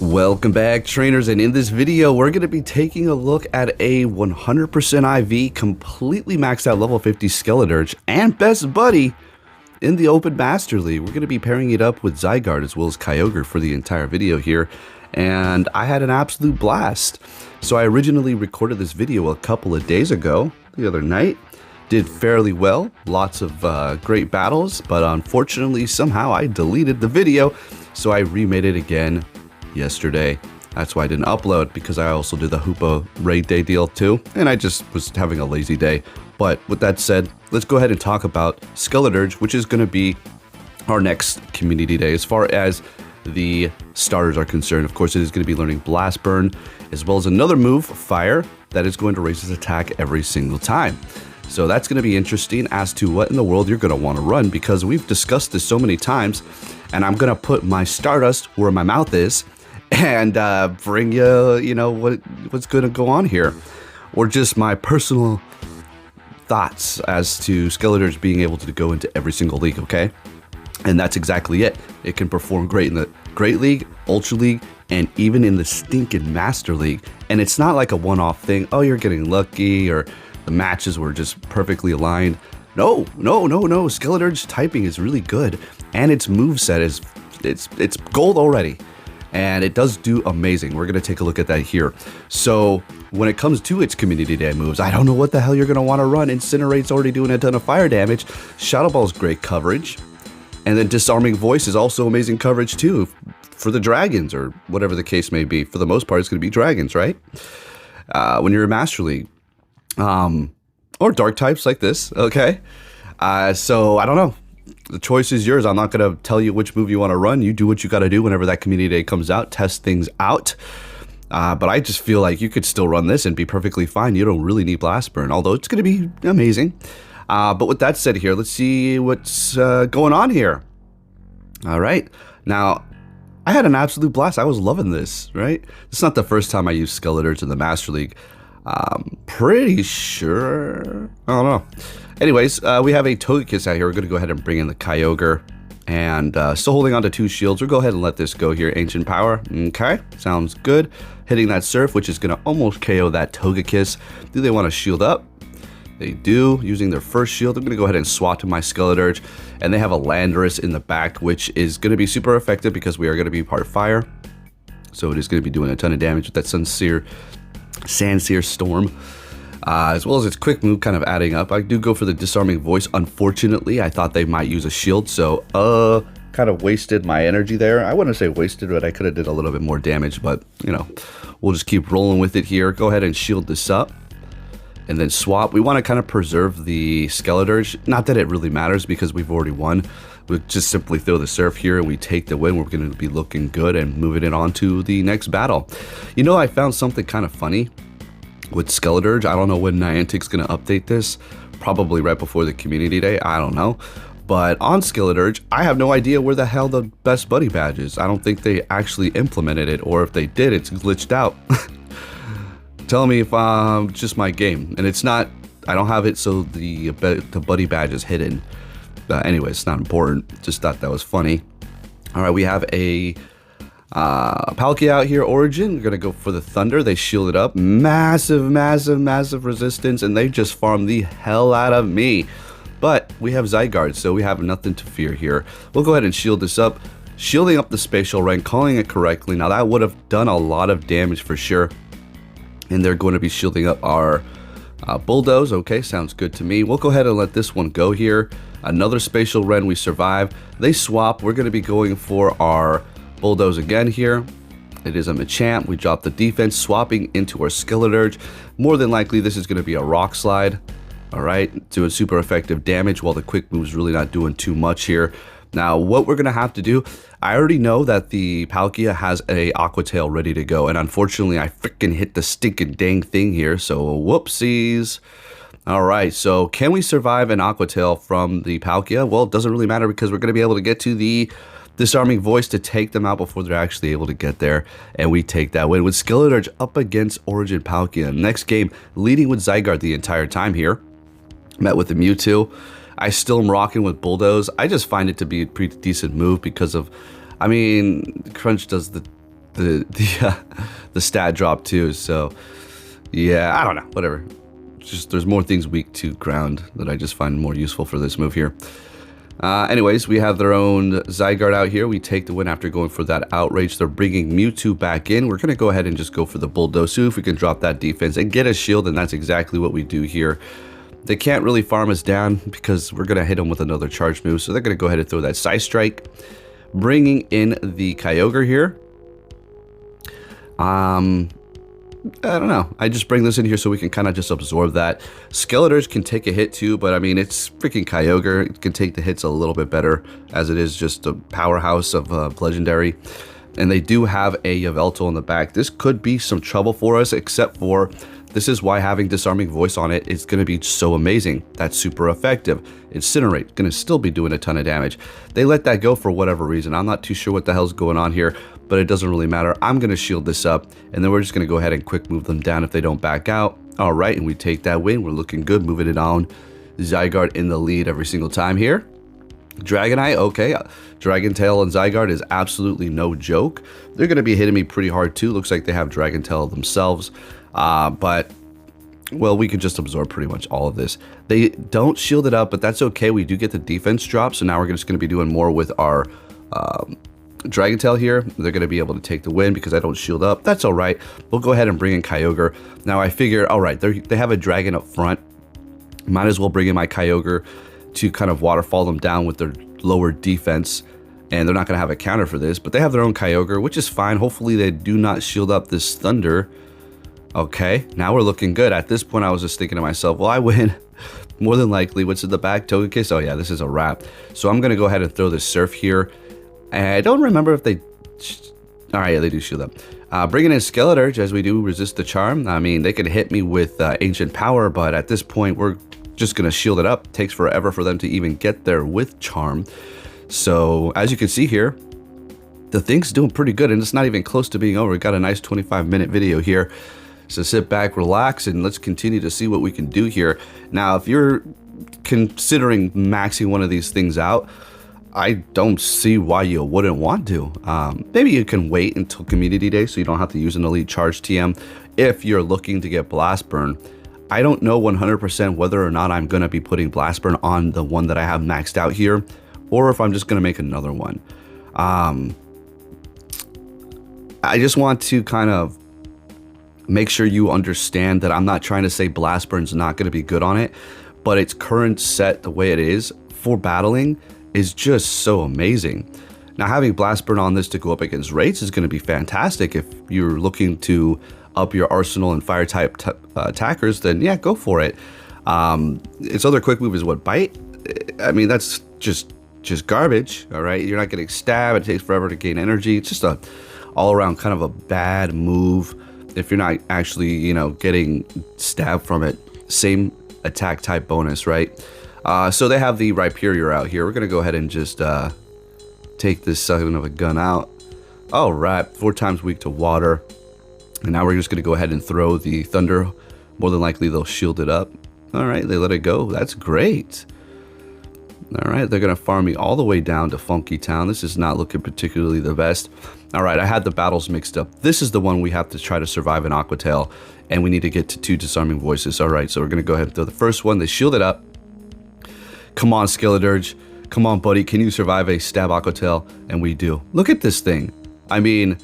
Welcome back, trainers, and in this video we're going to be taking a look at a 100% IV completely maxed out level 50 Skeledirge and best buddy in the Open Master League. We're going to be pairing it up with Zygarde as well as Kyogre for the entire video here, and I had an absolute blast. So I originally recorded this video a couple of days ago, the other night. Did fairly well, lots of great battles, but unfortunately somehow I deleted the video, so I remade it again yesterday. That's why I didn't upload, because I also did the Hoopa raid day deal too, and I just was having a lazy day. But with that said, let's go ahead and talk about Skeledirge, which is going to be our next community day. As far as the starters are concerned, of course, it is going to be learning Blast Burn, as well as another move, Fire, that is going to raise his attack every single time. So that's going to be interesting as to what in the world you're going to want to run, because we've discussed this so many times, and I'm going to put my Stardust where my mouth is and bring you know, what's going to go on here, or just my personal thoughts as to Skeledirge being able to go into every single league, okay? And that's exactly it. It can perform great in the Great League, Ultra League, and even in the stinking Master League. And it's not like a one-off thing, oh, you're getting lucky, or the matches were just perfectly aligned. No. Skeledirge typing is really good, and its moveset is it's gold already. And it does do amazing. We're going to take a look at that here. So when it comes to its community day moves, I don't know what the hell you're going to want to run. Incinerate's already doing a ton of fire damage. Shadow Ball's great coverage. And then Disarming Voice is also amazing coverage too for the dragons, or whatever the case may be. For the most part, it's going to be dragons, right? When you're in Master League. Or dark types like this, okay? So I don't know. The choice is yours. I'm not going to tell you which move you want to run. You do what you got to do whenever that community day comes out. Test things out. But I just feel like you could still run this and be perfectly fine. You don't really need Blast Burn, although it's going to be amazing. But with that said here, let's see what's going on here. All right. Now, I had an absolute blast. I was loving this, right? It's not the first time I used Skeledirge in the Master League. Pretty sure. I don't know. Anyways, we have a Togekiss out here. We're going to go ahead and bring in the Kyogre. And still holding on to 2 shields. We'll go ahead and let this go here. Ancient Power. Okay, sounds good. Hitting that Surf, which is going to almost KO that Togekiss. Do they want to shield up? They do. Using their first shield, I'm going to go ahead and swap to my Skeledirge. And they have a Landorus in the back, which is going to be super effective because we are going to be part Fire. So it is going to be doing a ton of damage with that Sandsear Storm, as well as its quick move kind of adding up. I do go for the Disarming Voice. Unfortunately, I thought they might use a shield, so kind of wasted my energy there. I wouldn't say wasted, but I could have did a little bit more damage, but you know, we'll just keep rolling with it here. Go ahead and shield this up and then swap. We want to kind of preserve the Skeledirge. Not that it really matters because we've already won. We just simply throw the Surf here and we take the win. We're going to be looking good and moving it on to the next battle. You know, I found something kind of funny with Skeledirge. I don't know when Niantic's going to update this. Probably right before the community day. I don't know. But on Skeledirge, I have no idea where the hell the best buddy badge is. I don't think they actually implemented it, or if they did, it's glitched out. Tell me if just my game. And it's not, I don't have it so the buddy badge is hidden. Anyway, it's not important. Just thought that was funny. All right, we have a Palkia out here, Origin. We're going to go for the Thunder. They shield it up. Massive resistance, and they just farm the hell out of me. But we have Zygarde, so we have nothing to fear here. We'll go ahead and shield this up. Shielding up the Spatial Rank, calling it correctly. Now, that would have done a lot of damage for sure. And they're going to be shielding up our Bulldoze. Okay, sounds good to me. We'll go ahead and let this one go here. Another Spatial Ren, we survive. They swap. We're going to be going for our Bulldoze again here. It is a Machamp. We drop the defense, swapping into our Skeledirge. More than likely, this is going to be a Rock Slide. All right, doing super effective damage while the quick move's really not doing too much here. Now, what we're going to have to do, I already know that the Palkia has a Aqua Tail ready to go, and unfortunately, I freaking hit the stinking dang thing here, so whoopsies. All right, so can we survive an Aqua Tail from the Palkia? Well, it doesn't really matter because we're going to be able to get to the Disarming Voice to take them out before they're actually able to get there, and we take that win with Skeledirge up against Origin Palkia. Next game, leading with Zygarde the entire time here. Met with the Mewtwo. I still am rocking with Bulldoze. I just find it to be a pretty decent move because of, I mean, Crunch does the the stat drop too. So yeah, I don't know, whatever. Just there's more things weak to ground that I just find more useful for this move here. Anyways, we have their own Zygarde out here. We take the win after going for that outrage. They're bringing Mewtwo back in. We're going to go ahead and just go for the Bulldoze. If we can drop that defense and get a shield, and that's exactly what we do here. They can't really farm us down because we're going to hit them with another charge move. So they're going to go ahead and throw that Psy Strike. Bringing in the Kyogre here. I don't know. I just bring this in here so we can kind of just absorb that. Skeledirge can take a hit too, but I mean, it's freaking Kyogre. It can take the hits a little bit better as it is just a powerhouse of Legendary. And they do have a Yveltal in the back. This could be some trouble for us, except for this is why having Disarming Voice on it is going to be so amazing. That's super effective. Incinerate, going to still be doing a ton of damage. They let that go for whatever reason. I'm not too sure what the hell's going on here, but it doesn't really matter. I'm going to shield this up, and then we're just going to go ahead and quick move them down if they don't back out. All right, and we take that win. We're looking good, moving it on. Zygarde in the lead every single time here. Dragonite, okay. Dragon Tail and Zygarde is absolutely no joke. They're going to be hitting me pretty hard too. Looks like they have Dragon Tail themselves. But, well, we could just absorb pretty much all of this. They don't shield it up, but that's okay. We do get the defense drop, so now we're just going to be doing more with our Dragon Tail here. They're going to be able to take the win because I don't shield up. That's all right. We'll go ahead and bring in Kyogre. Now, I figure, all right, they have a dragon up front. Might as well bring in my Kyogre to kind of waterfall them down with their lower defense. And they're not going to have a counter for this, but they have their own Kyogre, which is fine. Hopefully, they do not shield up this Thunder. Okay, now we're looking good. At this point, I was just thinking to myself, well, I win. More than likely, what's in the back? Togekiss? Oh, yeah, this is a wrap. So I'm going to go ahead and throw this Surf here. And I don't remember if they... All right, yeah, they do shield up. Bringing in Skeledirge, as we do resist the charm. I mean, they could hit me with Ancient Power, but at this point, we're just going to shield it up. It takes forever for them to even get there with charm. So, as you can see here, the thing's doing pretty good, and it's not even close to being over. We got a nice 25-minute video here. So sit back, relax, and let's continue to see what we can do here. Now, if you're considering maxing one of these things out, I don't see why you wouldn't want to. Maybe you can wait until Community Day so you don't have to use an Elite Charge TM if you're looking to get Blast Burn. I don't know 100% whether or not I'm going to be putting Blast Burn on the one that I have maxed out here, or if I'm just going to make another one. I just want to kind of make sure you understand that I'm not trying to say Blast Burn's not going to be good on it, but its current set, the way it is for battling, is just so amazing. Now, having Blast Burn on this to go up against Raids is going to be fantastic. If you're looking to up your arsenal and fire type attackers, then yeah, go for it. Its other quick move is what? Bite? I mean, that's just garbage, all right? You're not getting stabbed. It takes forever to gain energy. It's just a all-around kind of a bad move if you're not actually, you know, getting stabbed from it. Same attack type bonus, right? So they have the Rhyperior out here. We're going to go ahead and just take this son of a gun out. All right, 4 times weak to water. And now we're just going to go ahead and throw the Thunder. More than likely, they'll shield it up. All right, they let it go. That's great. All right, they're going to farm me all the way down to Funky Town. This is not looking particularly the best. All right, I had the battles mixed up. This is the one we have to try to survive in Aqua Tail, and we need to get to 2 Disarming Voices. All right, so we're going to go ahead and throw the first one. They shield it up. Come on, Skeledirge. Come on, buddy. Can you survive a stab Aqua Tail? And we do. Look at this thing. I mean,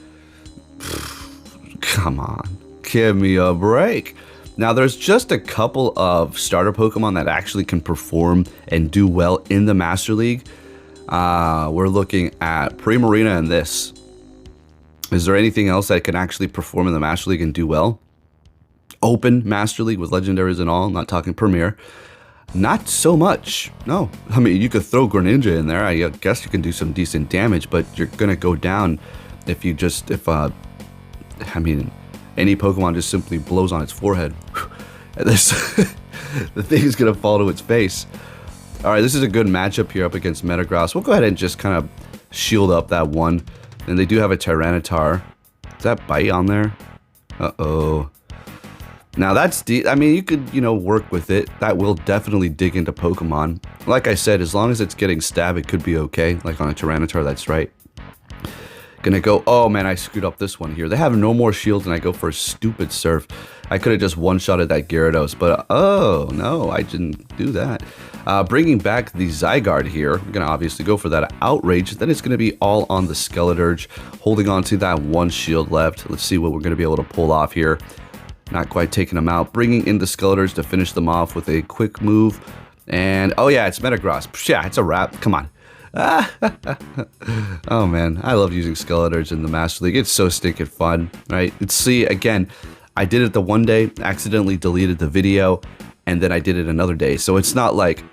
come on. Give me a break. Now, there's just a couple of starter Pokemon that actually can perform and do well in the Master League. We're looking at Primarina and this. Is there anything else that can actually perform in the Master League and do well? Open Master League with legendaries and all. I'm not talking Premier. Not so much. No. I mean, you could throw Greninja in there. I guess you can do some decent damage, but you're going to go down if you just, I mean, any Pokemon just simply blows on its forehead. This, the thing is going to fall to its face. All right, this is a good matchup here up against Metagross. We'll go ahead and just kind of shield up that one. And they do have a Tyranitar. Is that Bite on there? Uh-oh. Now that's I mean, you could, you know, work with it. That will definitely dig into Pokemon. Like I said, as long as it's getting stabbed, it could be okay. Like on a Tyranitar, that's right. Gonna go, oh man, I screwed up this one here. They have no more shields and I go for a stupid surf. I could have just one-shotted that Gyarados, but oh no, I didn't do that. Bringing back the Zygarde here. I'm gonna obviously go for that Outrage. Then it's gonna be all on the Skeledirge, holding on to that one shield left. Let's see what we're gonna be able to pull off here. Not quite taking them out. Bringing in the Skeledirge to finish them off with a quick move. And, oh yeah, it's Metagross. Yeah, it's a wrap. Come on. Oh man, I love using Skeledirge in the Master League. It's so stinking fun, right? See, again, I did it the one day, accidentally deleted the video, and then I did it another day. So it's not like,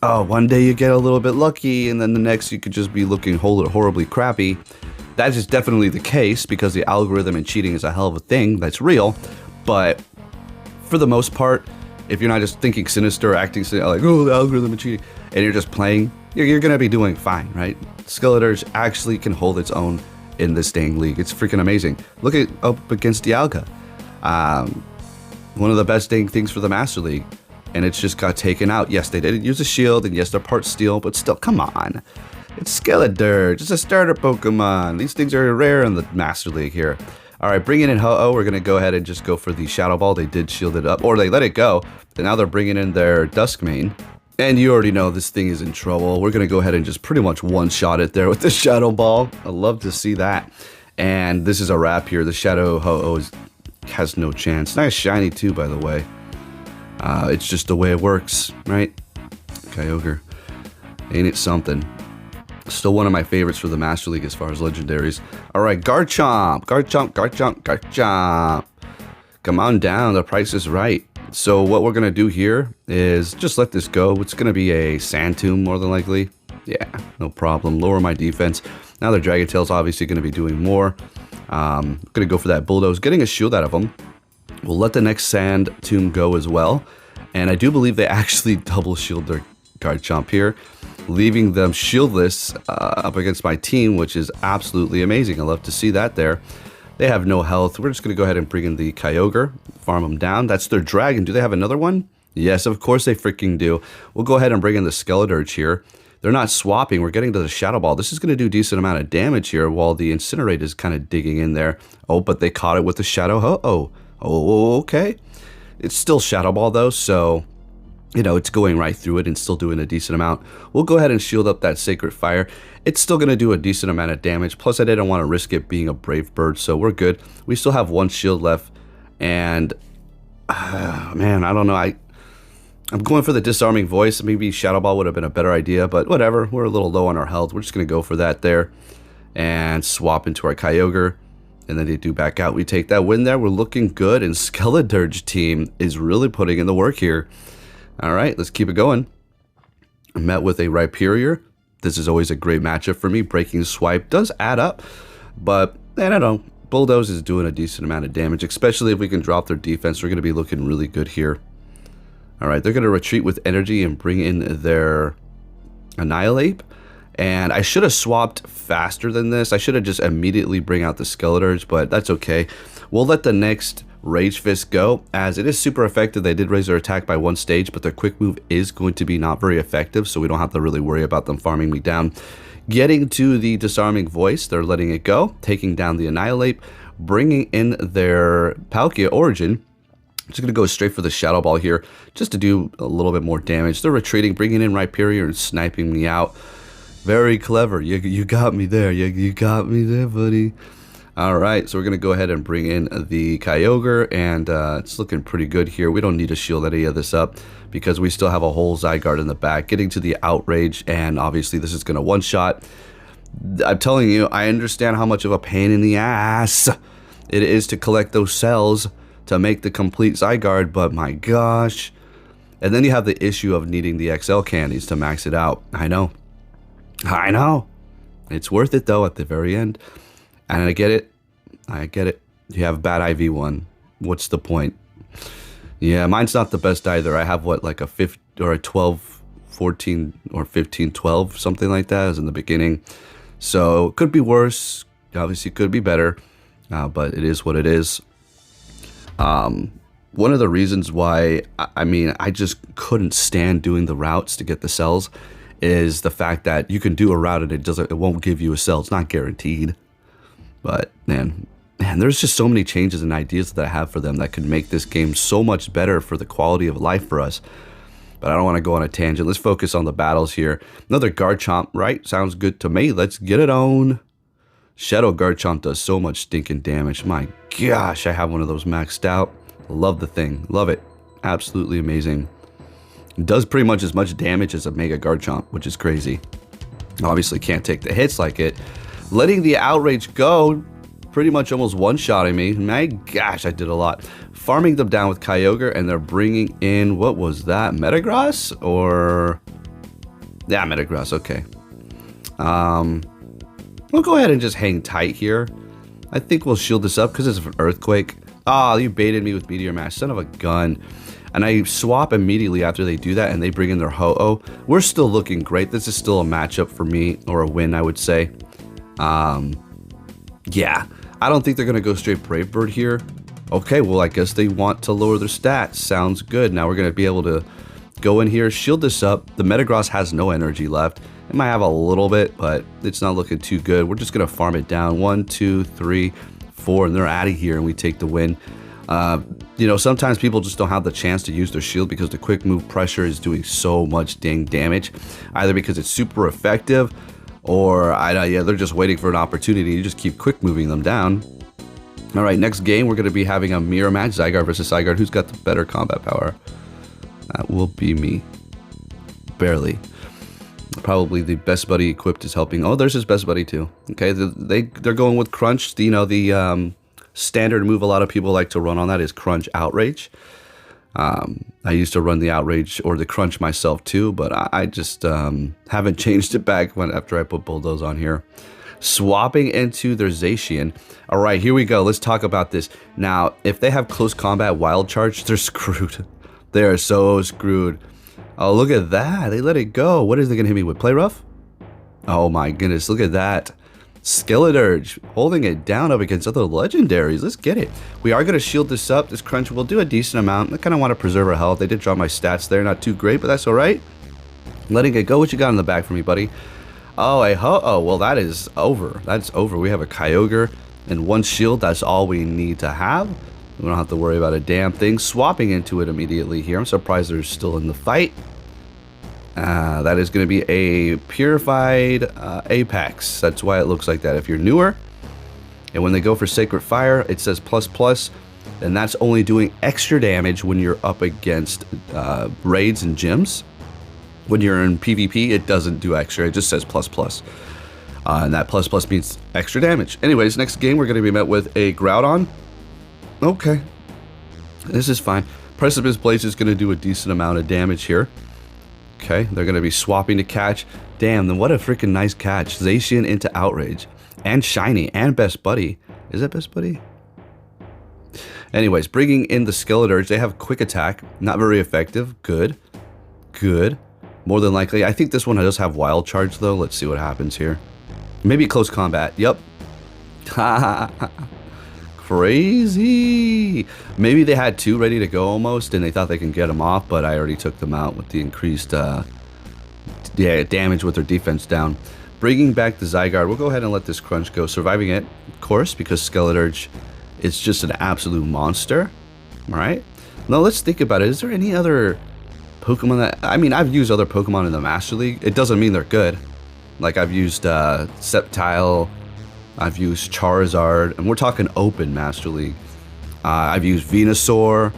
oh, one day you get a little bit lucky, and then the next you could just be looking horribly crappy. That is definitely the case, because the algorithm and cheating is a hell of a thing. That's real. But for the most part, if you're not just thinking sinister, acting like, oh, the algorithm and cheating, and you're just playing, you're going to be doing fine, right? Skeledirge actually can hold its own in this dang league. It's freaking amazing. Look at up against Dialga. One of the best dang things for the Master League. And it's just got taken out. Yes, they didn't use a shield, and yes, they're part steel, but still, come on. It's Skeledirge. It's a starter Pokemon. These things are rare in the Master League here. All right, bringing in Ho-Oh. We're going to go ahead and just go for the Shadow Ball. They did shield it up, or they let it go. And now they're bringing in their Duskmane. And you already know this thing is in trouble. We're going to go ahead and just pretty much one-shot it there with the Shadow Ball. I love to see that. And this is a wrap here. The Shadow Ho-Oh has no chance. Nice shiny too, by the way. It's just the way it works, right? Kyogre. Ain't it something? Still one of my favorites for the Master League as far as legendaries. All right, Garchomp. Garchomp, Garchomp, Garchomp. Come on down. The price is right. So what we're going to do here is just let this go. It's going to be a Sand Tomb more than likely. Yeah, no problem. Lower my defense. Now their Dragon Tail's obviously going to be doing more. Going to go for that Bulldoze. Getting a shield out of them. We'll let the next Sand Tomb go as well. And I do believe they actually double shield their Garchomp here, leaving them shieldless up against my team, which is absolutely amazing. I love to see that there. They have no health. We're just going to go ahead and bring in the Kyogre, farm them down. That's their dragon. Do they have another one? Yes, of course they freaking do. We'll go ahead and bring in the Skeledirge here. They're not swapping. We're getting to the Shadow Ball. This is going to do a decent amount of damage here while the Incinerate is kind of digging in there. Oh, but they caught it with the Shadow Ho-Oh. Oh, okay. It's still Shadow Ball though, so you know, it's going right through it and still doing a decent amount. We'll go ahead and shield up that Sacred Fire. It's still going to do a decent amount of damage. Plus, I didn't want to risk it being a Brave Bird, so we're good. We still have one shield left. And, man, I don't know. I'm going for the Disarming Voice. Maybe Shadow Ball would have been a better idea, but whatever. We're a little low on our health. We're just going to go for that there. And swap into our Kyogre. And then they do back out. We take that win there. We're looking good. And Skeledirge team is really putting in the work here. All right, let's keep it going. I met with a Rhyperior. This is always a great matchup for me. Breaking Swipe does add up, but I don't know. Bulldoze is doing a decent amount of damage, especially if we can drop their defense. We're going to be looking really good here. All right, they're going to retreat with energy and bring in their Annihilate. And I should have swapped faster than this. I should have just immediately bring out the Skeledirge, but that's okay. We'll let the next Rage Fist go, as it is super effective. They did raise their attack by one stage, but their quick move is going to be not very effective, so we don't have to really worry about them farming me down. Getting to the Disarming Voice, they're letting it go, taking down the Annihilate, bringing in their Palkia Origin. Just going to go straight for the Shadow Ball here, just to do a little bit more damage. They're retreating, bringing in Rhyperior and sniping me out. Very clever. You got me there. You got me there, buddy. Alright, so we're going to go ahead and bring in the Kyogre, and it's looking pretty good here. We don't need to shield any of this up because we still have a whole Zygarde in the back. Getting to the Outrage, and obviously this is going to one-shot. I'm telling you, I understand how much of a pain in the ass it is to collect those cells to make the complete Zygarde, but my gosh. And then you have the issue of needing the XL candies to max it out. I know. It's worth it, though, at the very end. And I get it. You have bad IV1. What's the point? Yeah, mine's not the best either. I have what, like a 15 or a 12, 14 or 15, 12, something like that as in the beginning. So it could be worse. Obviously, it could be better. But it is what it is. One of the reasons why, I just couldn't stand doing the routes to get the cells is the fact that you can do a route and it won't give you a cell. It's not guaranteed. But man, there's just so many changes and ideas that I have for them that could make this game so much better for the quality of life for us. But I don't want to go on a tangent. Let's focus on the battles here. Another Garchomp, right? Sounds good to me. Let's get it on. Shadow Garchomp does so much stinking damage. My gosh, I have one of those maxed out. Love the thing. Love it. Absolutely amazing. It does pretty much as much damage as a Mega Garchomp, which is crazy. Obviously can't take the hits like it. Letting the Outrage go, pretty much almost one-shotting me. My gosh, I did a lot. Farming them down with Kyogre, and they're bringing in, what was that? Metagross? Or... yeah, Metagross, okay. We'll go ahead and just hang tight here. I think we'll shield this up because it's an Earthquake. Ah, you baited me with Meteor Mash, son of a gun. And I swap immediately after they do that, and they bring in their Ho-Oh. We're still looking great. This is still a matchup for me, or a win, I would say. Yeah, I don't think they're going to go straight Brave Bird here. Okay, well, I guess they want to lower their stats. Sounds good. Now we're going to be able to go in here, shield this up. The Metagross has no energy left. It might have a little bit, but it's not looking too good. We're just going to farm it down. 1, 2, 3, 4, and they're out of here, and we take the win. You know, sometimes people just don't have the chance to use their shield because the quick move pressure is doing so much dang damage. Either because it's super effective, or yeah, they're just waiting for an opportunity. You just keep quick moving them down. All right, next game, we're going to be having a mirror match. Zygarde versus Zygarde. Who's got the better combat power? That will be me. Barely. Probably the best buddy equipped is helping. Oh, there's his best buddy too. Okay, they're going with Crunch. You know, the standard move a lot of people like to run on that is Crunch Outrage. I used to run the Outrage or the Crunch myself too, but I just haven't changed it back after I put Bulldoze on here. Swapping into their Zacian. All right, here we go. Let's talk about this. Now, if they have close combat Wild Charge, they're screwed. They are so screwed. Oh, look at that. They let it go. What is they going to hit me with? Play Rough? Oh my goodness, look at that. Skeledirge holding it down up against other legendaries. Let's get it. We are going to shield this up. This Crunch will do a decent amount. I kind of want to preserve our health. They did drop my stats there. Not too great, but that's all right. Letting it go. What you got in the back for me, buddy? Oh, a Ho-Oh. Well, that is over. That's over. We have a Kyogre and one shield. That's all we need to have. We don't have to worry about a damn thing. Swapping into it immediately here. I'm surprised they're still in the fight. That is going to be a Purified Apex. That's why it looks like that. If you're newer, and when they go for Sacred Fire, it says ++, and that's only doing extra damage when you're up against raids and gyms. When you're in PvP, it doesn't do extra. It just says ++. And that ++ means extra damage. Anyways, next game, we're going to be met with a Groudon. Okay. This is fine. Precipice Blaze is going to do a decent amount of damage here. Okay, they're going to be swapping to catch. Damn, then what a freaking nice catch. Zacian into Outrage. And Shiny. And Best Buddy. Is that Best Buddy? Anyways, bringing in the Skeledirge. They have Quick Attack. Not very effective. Good. Good. More than likely. I think this one does have Wild Charge, though. Let's see what happens here. Maybe Close Combat. Yep. Crazy. Maybe they had two ready to go almost, and they thought they can get them off, but I already took them out with the increased damage with their defense down. Bringing back the Zygarde. We'll go ahead and let this Crunch go. Surviving it, of course, because Skeledirge is just an absolute monster. All right. Now let's think about it. Is there any other Pokemon that... I mean, I've used other Pokemon in the Master League. It doesn't mean they're good. Like, I've used Sceptile... I've used Charizard, and we're talking open Master League. I've used Venusaur.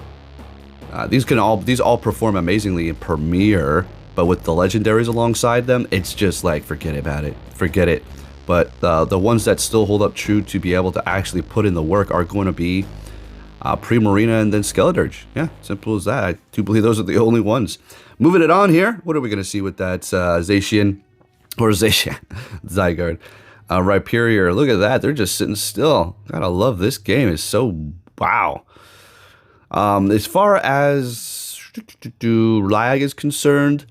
These all perform amazingly in Premier, but with the legendaries alongside them, it's just like forget about it, forget it. But the ones that still hold up true to be able to actually put in the work are going to be Primarina and then Skeledirge. Yeah, simple as that. I do believe those are the only ones. Moving it on here. What are we going to see with that Zacian or Zygarde? Rhyperior, look at that. They're just sitting still. Gotta love this game. It's so wow. As far as lag is concerned,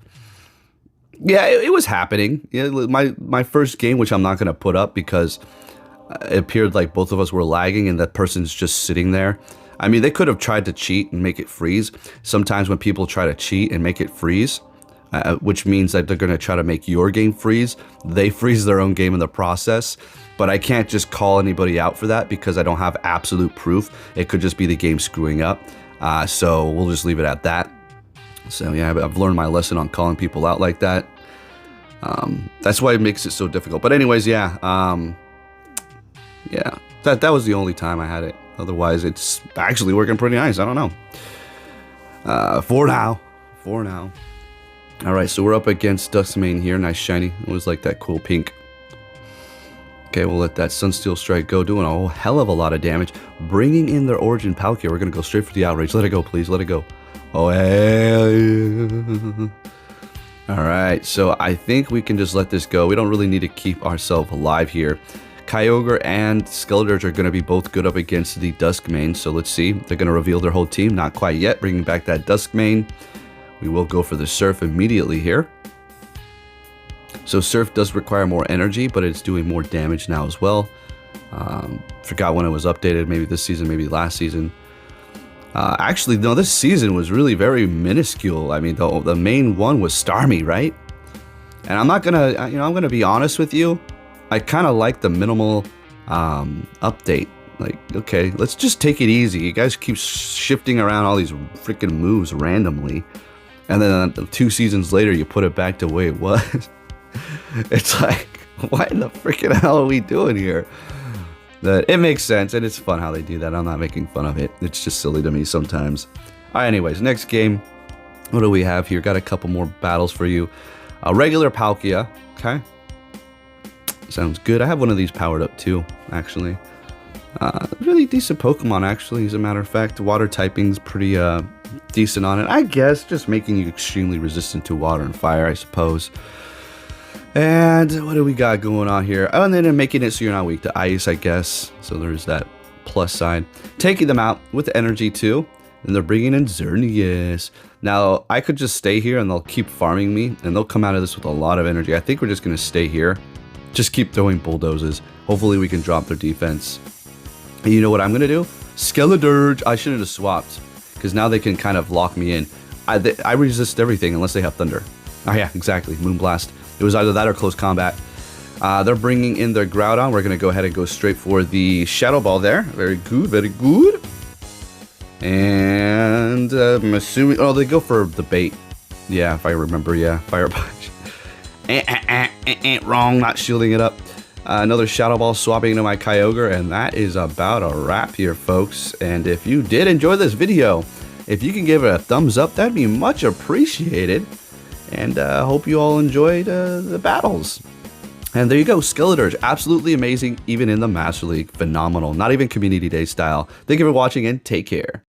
yeah, it was happening. Yeah, my first game, which I'm not gonna put up because it appeared like both of us were lagging and that person's just sitting there. I mean, they could have tried to cheat and make it freeze. Sometimes when people try to cheat and make it freeze, which means that they're going to try to make your game freeze. They freeze their own game in the process, but I can't just call anybody out for that because I don't have absolute proof. It could just be the game screwing up. So we'll just leave it at that. So yeah, I've learned my lesson on calling people out like that. That's why it makes it so difficult. But anyways, yeah, yeah, that was the only time I had it. Otherwise, it's actually working pretty nice. I don't know. For now. All right, so we're up against Duskmane here. Nice shiny. It was like that cool pink. Okay, we'll let that Sunsteel Strike go, doing a whole hell of a lot of damage. Bringing in their Origin Palkia. We're going to go straight for the Outrage. Let it go, please. Let it go. Oh, hell yeah. All right, so I think we can just let this go. We don't really need to keep ourselves alive here. Kyogre and Skeledirge are going to be both good up against the Duskmane. So let's see. They're going to reveal their whole team. Not quite yet. Bringing back that Duskmane. We will go for the Surf immediately here. So Surf does require more energy, but it's doing more damage now as well. Forgot when it was updated. Maybe this season, maybe last season. Actually, no, this season was really very minuscule. I mean, the main one was Starmie, right? And I'm not gonna, I'm gonna be honest with you. I kind of like the minimal update. Like, okay, let's just take it easy. You guys keep shifting around all these freaking moves randomly. And then 2 seasons later, you put it back to the way it was. It's like, what in the freaking hell are we doing here? That it makes sense, and it's fun how they do that. I'm not making fun of it. It's just silly to me sometimes. All right, anyways, next game. What do we have here? Got a couple more battles for you. A regular Palkia, okay. Sounds good. I have one of these powered up too, actually. Really decent Pokemon, actually, as a matter of fact. Water typing's pretty decent on it. I guess just making you extremely resistant to water and fire, I suppose. And what do we got going on here? Oh, and then making it so you're not weak to ice, I guess. So there's that plus side. Taking them out with energy too. And they're bringing in Xerneas. Now, I could just stay here and they'll keep farming me. And they'll come out of this with a lot of energy. I think we're just going to stay here. Just keep throwing bulldozes. Hopefully we can drop their defense. And you know what I'm going to do? Skeledirge. I shouldn't have swapped. Because now they can kind of lock me in. I resist everything unless they have thunder. Oh yeah, exactly. Moonblast. It was either that or close combat. They're bringing in their Groudon. We're going to go ahead and go straight for the Shadow Ball there. Very good, very good. And I'm assuming... Oh, they go for the bait. Yeah, if I remember, yeah. Fire Punch. Wrong, not shielding it up. Another Shadow Ball swapping into my Kyogre. And that is about a wrap here, folks. And if you did enjoy this video, if you can give it a thumbs up, that'd be much appreciated. And I hope you all enjoyed the battles. And there you go, Skeledirge, absolutely amazing, even in the Master League, phenomenal, not even Community Day style. Thank you for watching and take care.